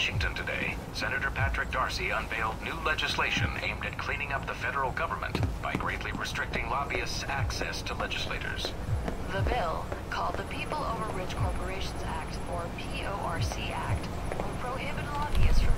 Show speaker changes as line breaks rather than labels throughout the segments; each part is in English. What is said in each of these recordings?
Washington today, Senator Patrick Darcy unveiled new legislation aimed at cleaning up the federal government by greatly restricting lobbyists' access to legislators.
The bill, called the People Over Rich Corporations Act, or PORC Act, will prohibit lobbyists from...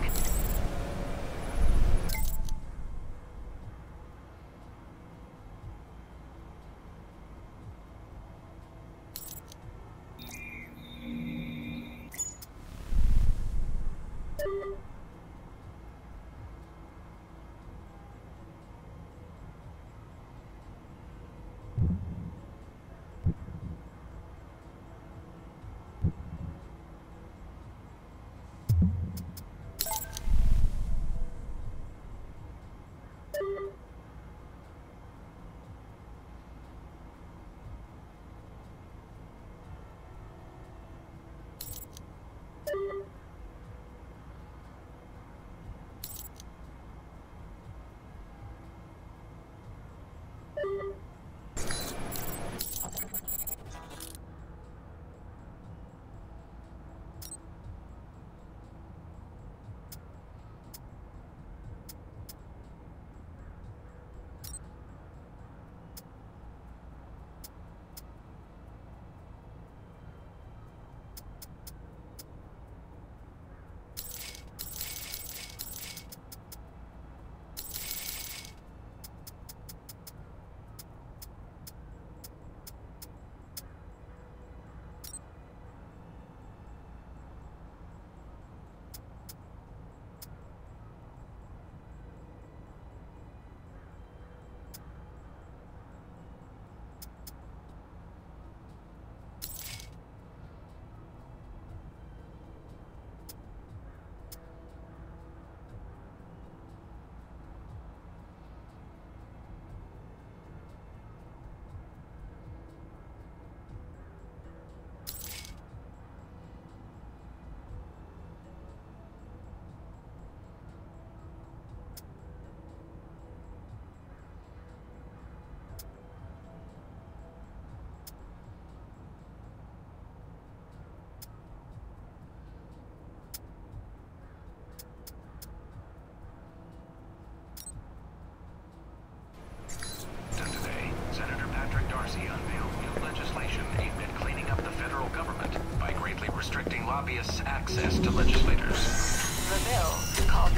Lobbyists' access to legislators.
The bill, called...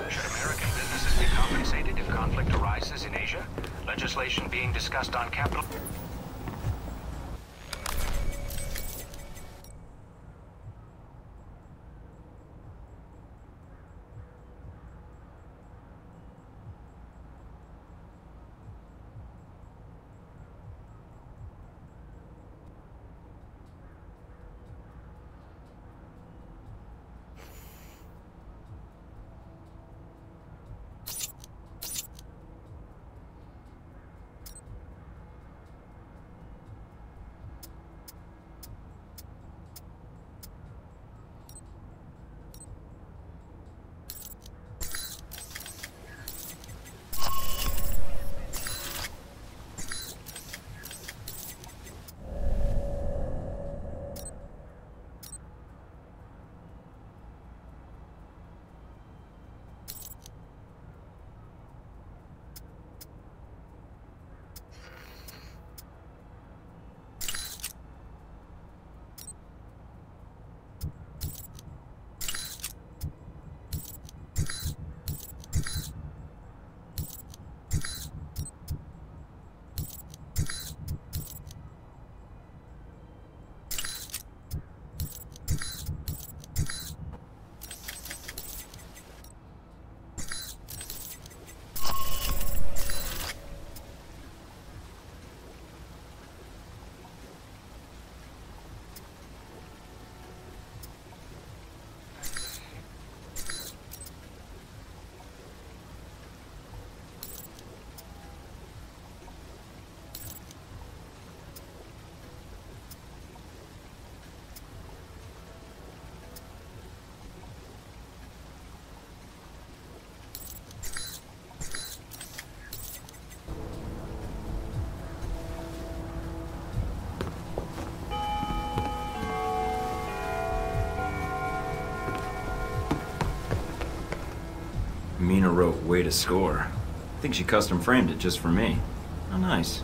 Should American businesses be compensated if conflict arises in Asia? Legislation being discussed on Capitol...
Mina wrote "Way to Score." I think she custom framed it just for me. How nice.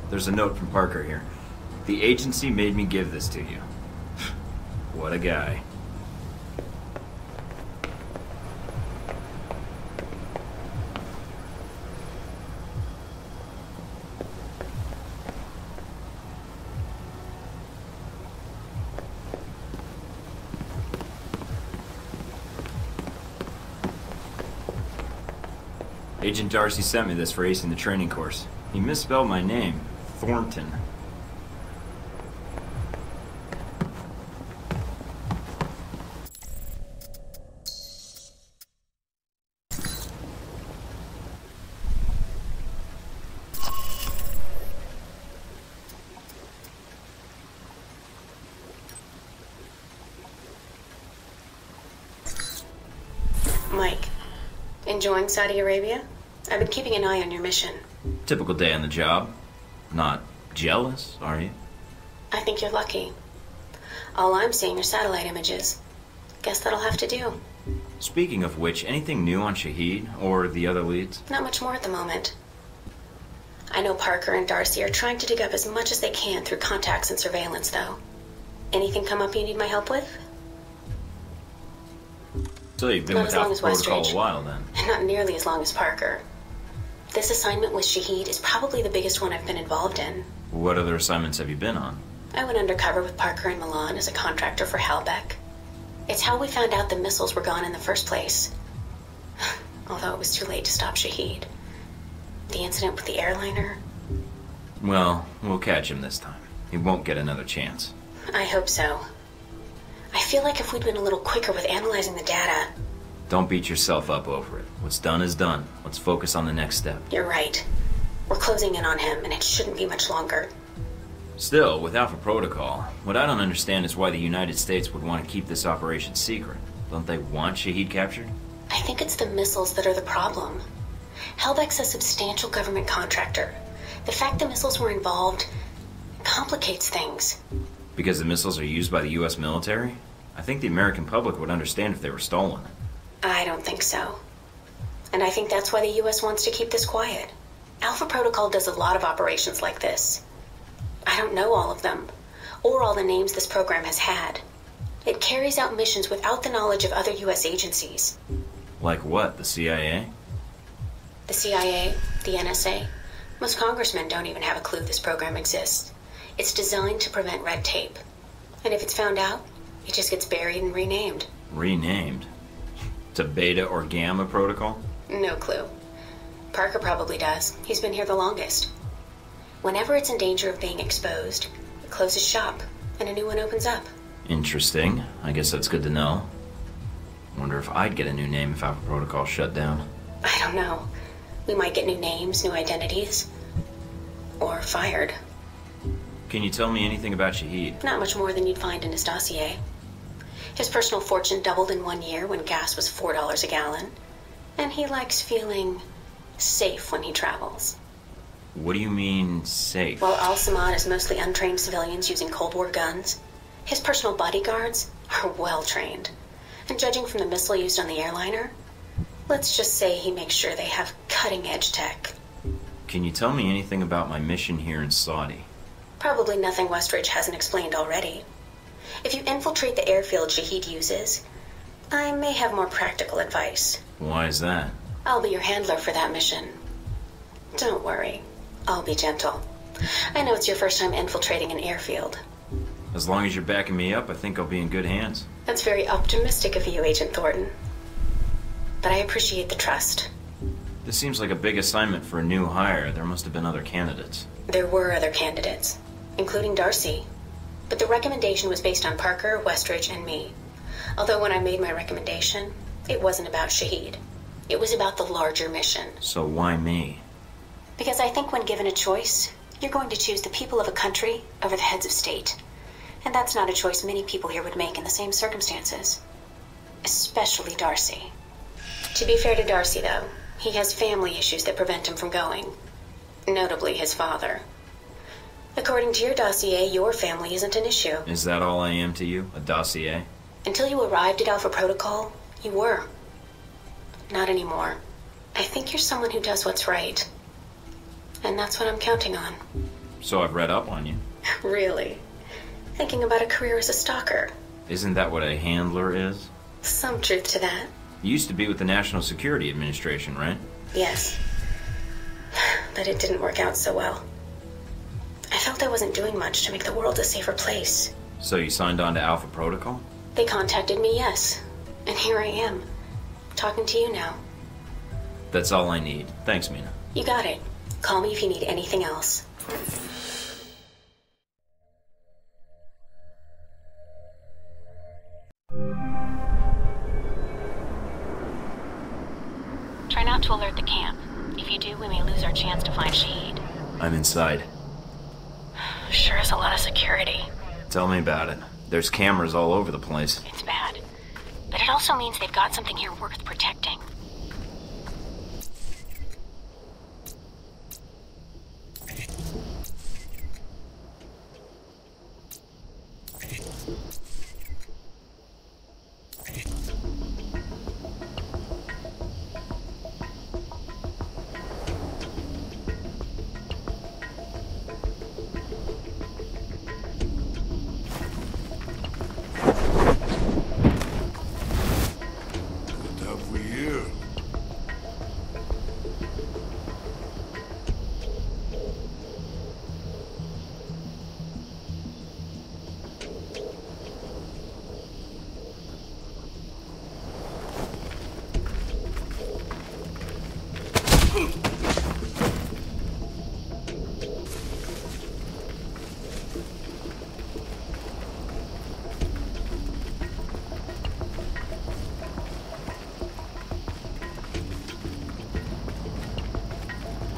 There's a note from Parker here. The agency made me give this to you. What a guy. Agent Darcy sent me this for acing the training course. He misspelled my name. Thornton.
Mike, enjoying Saudi Arabia? I've been keeping an eye on your mission.
Typical day on the job. Not jealous, are you?
I think you're lucky. All I'm seeing are satellite images. Guess that'll have to do.
Speaking of which, anything new on Shaheed or the other leads?
Not much more at the moment. I know Parker and Darcy are trying to dig up as much as they can through contacts and surveillance, though. Anything come up you need my help with?
So you've been
Not
with
as long
Alpha
as
Protocol
Westridge.
a while then.
And not nearly as long as Parker. This assignment with Shaheed is probably the biggest one I've been involved in.
What other assignments have you been on?
I went undercover with Parker in Milan as a contractor for Halbech. It's how we found out the missiles were gone in the first place. Although it was too late to stop Shaheed. The incident with the airliner.
Well, we'll catch him this time. He won't get another chance.
I hope so. I feel like if we'd been a little quicker with analyzing the data...
Don't beat yourself up over it. What's done is done. Let's focus on the next step.
You're right. We're closing in on him, and it shouldn't be much longer.
Still, with Alpha Protocol, what I don't understand is why the United States would want to keep this operation secret. Don't they want Shaheed captured?
I think it's the missiles that are the problem. Halbech's a substantial government contractor. The fact the missiles were involved complicates things.
Because the missiles are used by the U.S. military? I think the American public would understand if they were stolen.
I don't think so. And I think that's why the U.S. wants to keep this quiet. Alpha Protocol does a lot of operations like this. I don't know all of them, or all the names this program has had. It carries out missions without the knowledge of other U.S. agencies.
Like what, the CIA?
The CIA, the NSA. Most congressmen don't even have a clue this program exists. It's designed to prevent red tape. And if it's found out, it just gets buried and renamed.
Renamed? To Beta or Gamma Protocol?
No clue. Parker probably does. He's been here the longest. Whenever it's in danger of being exposed, it closes shop, and a new one opens up.
Interesting. I guess that's good to know. Wonder if I'd get a new name if Alpha Protocol shut down.
I don't know. We might get new names, new identities. Or fired.
Can you tell me anything about Shaheed?
Not much more than you'd find in his dossier. His personal fortune doubled in 1 year when gas was $4 a gallon. And he likes feeling safe when he travels.
What do you mean, safe?
While Al-Samad is mostly untrained civilians using Cold War guns, his personal bodyguards are well trained. And judging from the missile used on the airliner, let's just say he makes sure they have cutting-edge tech.
Can you tell me anything about my mission here in Saudi?
Probably nothing Westridge hasn't explained already. If you infiltrate the airfield Shaheed uses, I may have more practical advice.
Why is that?
I'll be your handler for that mission. Don't worry. I'll be gentle. I know it's your first time infiltrating an airfield.
As long as you're backing me up, I think I'll be in good hands.
That's very optimistic of you, Agent Thornton. But I appreciate the trust.
This seems like a big assignment for a new hire. There must have been other candidates.
There were other candidates, including Darcy. But the recommendation was based on Parker, Westridge, and me. Although when I made my recommendation, it wasn't about Shaheed. It was about the larger mission.
So why me?
Because I think when given a choice, you're going to choose the people of a country over the heads of state. And that's not a choice many people here would make in the same circumstances. Especially Darcy. To be fair to Darcy, though, he has family issues that prevent him from going. Notably his father. According to your dossier, your family isn't an issue.
Is that all I am to you? A dossier?
Until you arrived at Alpha Protocol, you were. Not anymore. I think you're someone who does what's right. And that's what I'm counting on.
So I've read up on you.
Really? Thinking about a career as a stalker?
Isn't that what a handler is?
Some truth to that.
You used to be with the National Security Administration, right?
Yes. But it didn't work out so well. I felt I wasn't doing much to make the world a safer place.
So you signed on to Alpha Protocol?
They contacted me, yes. And here I am, talking to you now.
That's all I need. Thanks, Mina.
You got it. Call me if you need anything else.
Try not to alert the camp. If you do, we may lose our chance to find Shaheed.
I'm inside.
Sure is a lot of security.
Tell me about it. There's cameras all over the place.
It's bad. But it also means they've got something here worth protecting.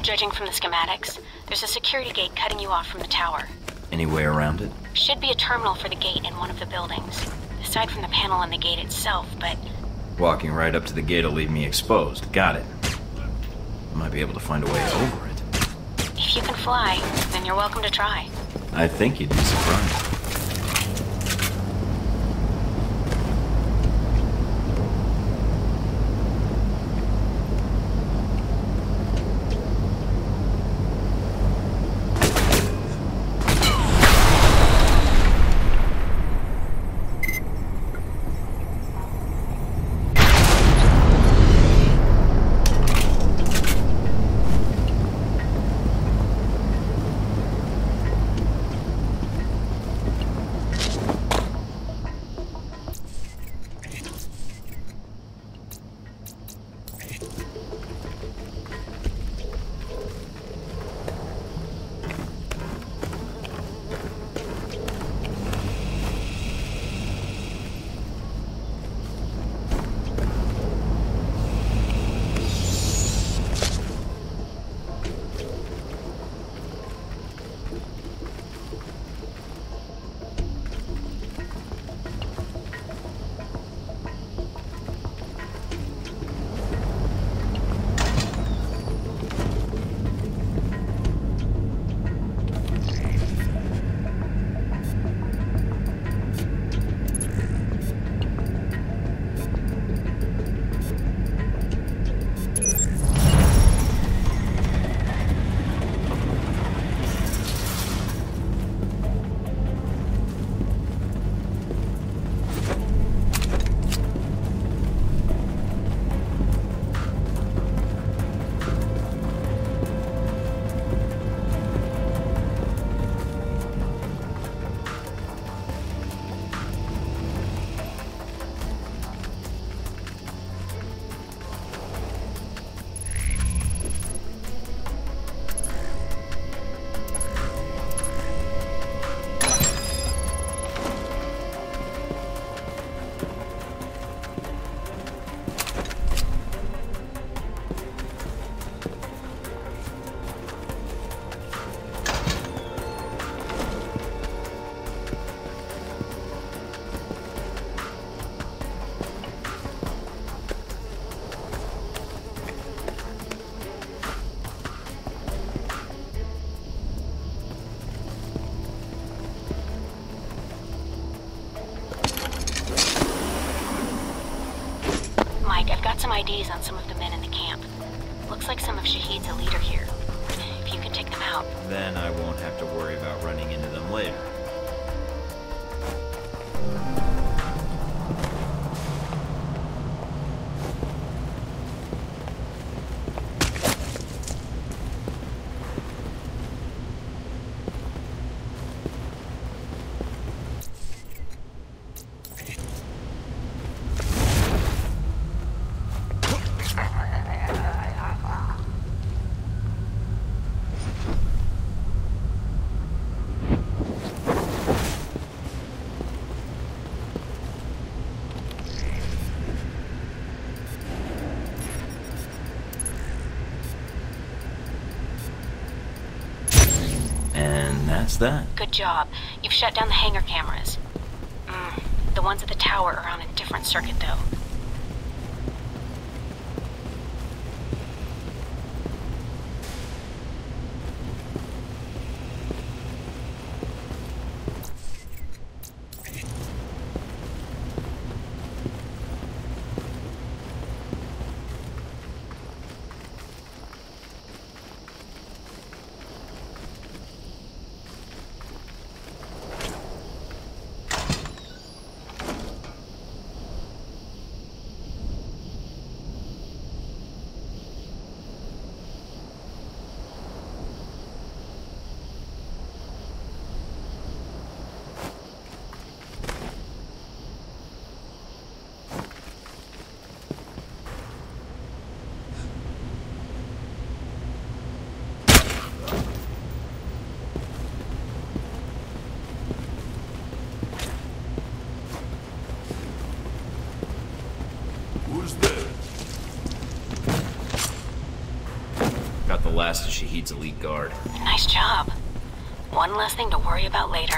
Judging from the schematics, there's a security gate cutting you off from the tower.
Any way around it?
Should be a terminal for the gate in one of the buildings. Aside from the panel on the gate itself, but...
Walking right up to the gate will leave me exposed. Got it. I might be able to find a way over it.
If you can fly, then you're welcome to try.
I think you'd be surprised.
IDs on some of the men in the camp. Looks like some of Shaheed's a leader here. If you can take them out.
Then I won't have to worry about running into them later. That's that.
Good job. You've shut down the hangar cameras. The ones at the tower are on a different circuit, though.
Got the last of Shaheed's elite guard.
Nice job. One less thing to worry about later.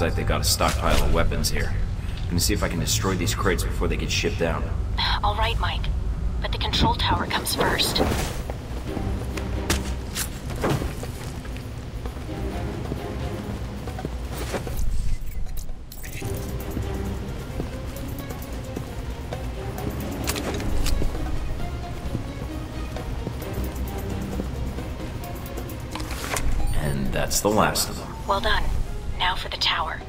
Looks like they got a stockpile of weapons here. I'm gonna see if I can destroy these crates before they get shipped out.
All right, Mike. But the control tower comes first.
And that's the last of them.
Well done. Now for the tower.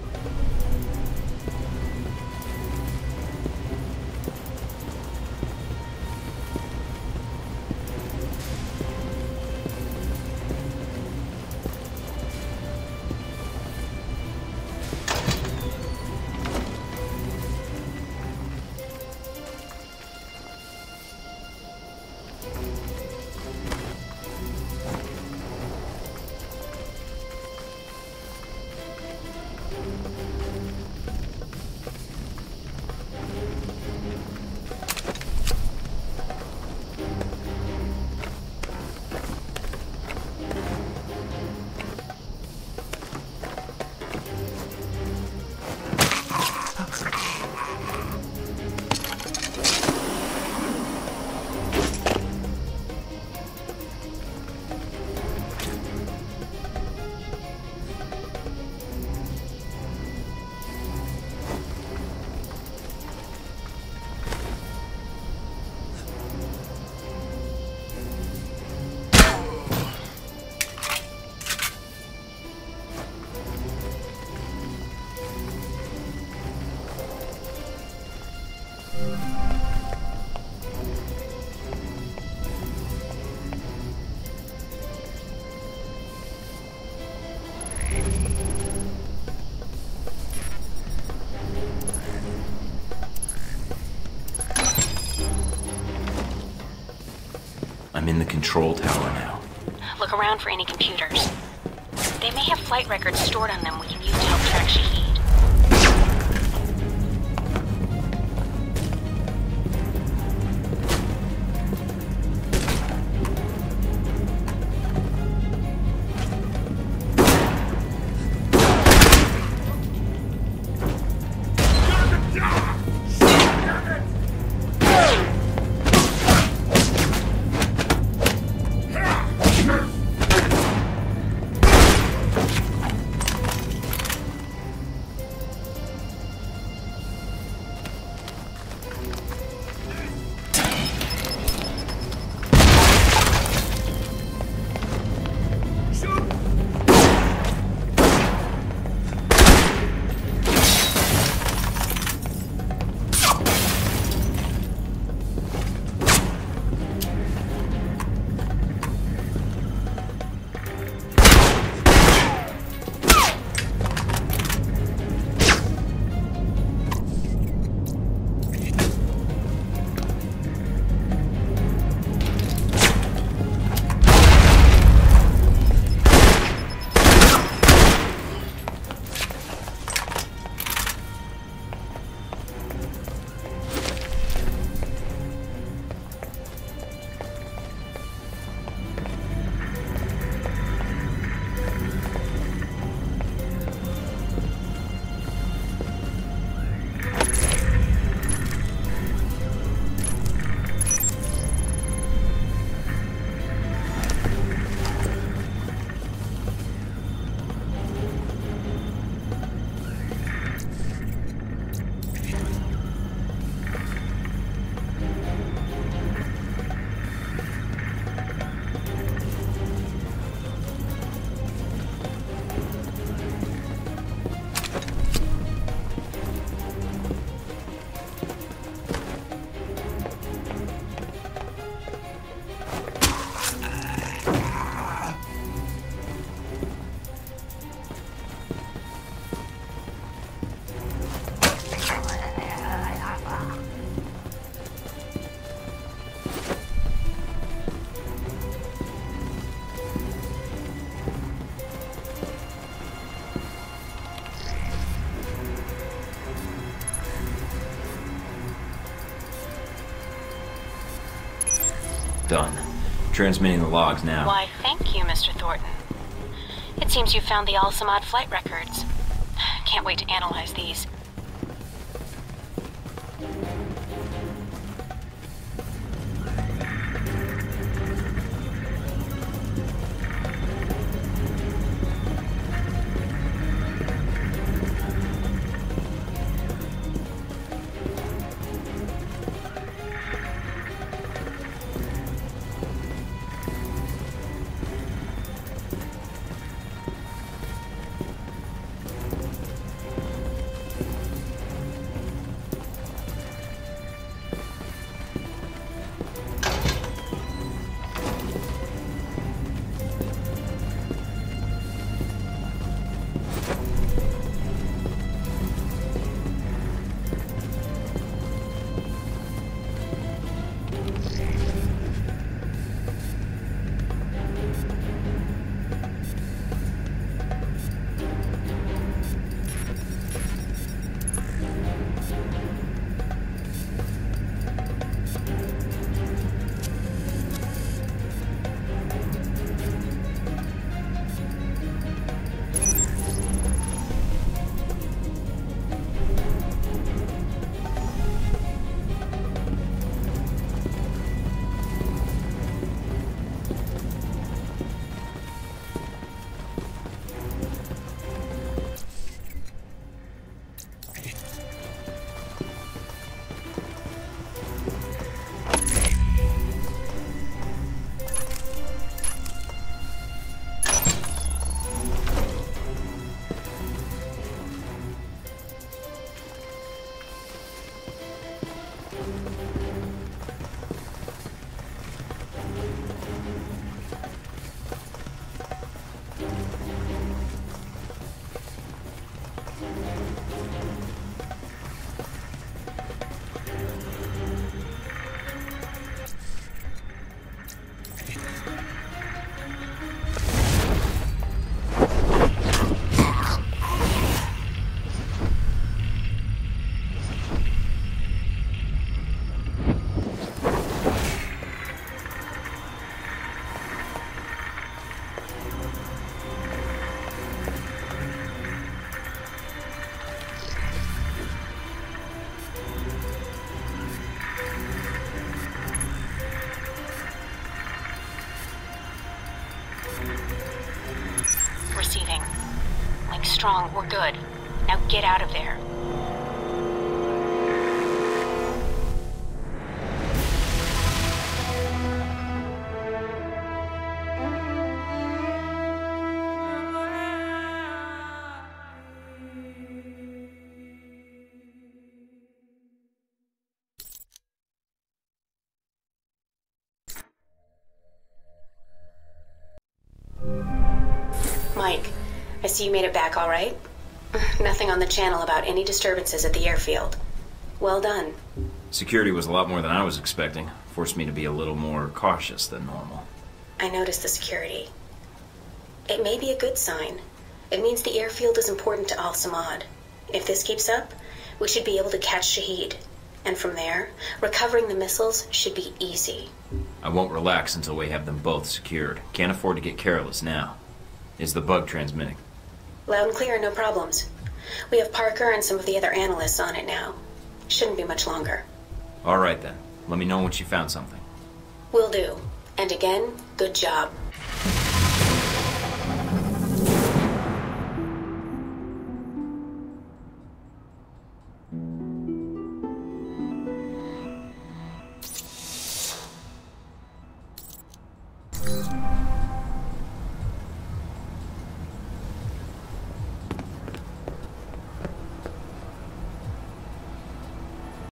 I'm in the control tower now.
Look around for any computers. They may have flight records stored on them we can use to help track Shaheed.
Done. Transmitting the logs now.
Why, thank you, Mr. Thornton. It seems you found the Al-Samad flight records. can't wait to analyze these. Receiving. Link strong, we're good. Now get out of there.
Mike, I see you made it back all right. Nothing on the channel about any disturbances at the airfield. Well done.
Security was a lot more than I was expecting. Forced me to be a little more cautious than normal.
I noticed the security. It may be a good sign. It means the airfield is important to Al Samad. If this keeps up, we should be able to catch Shaheed. And from there, recovering the missiles should be easy.
I won't relax until we have them both secured. Can't afford to get careless now. Is the bug transmitting?
Loud and clear, no problems. We have Parker and some of the other analysts on it now. Shouldn't be much longer.
All right then. Let me know once you found something.
Will do. And again, good job.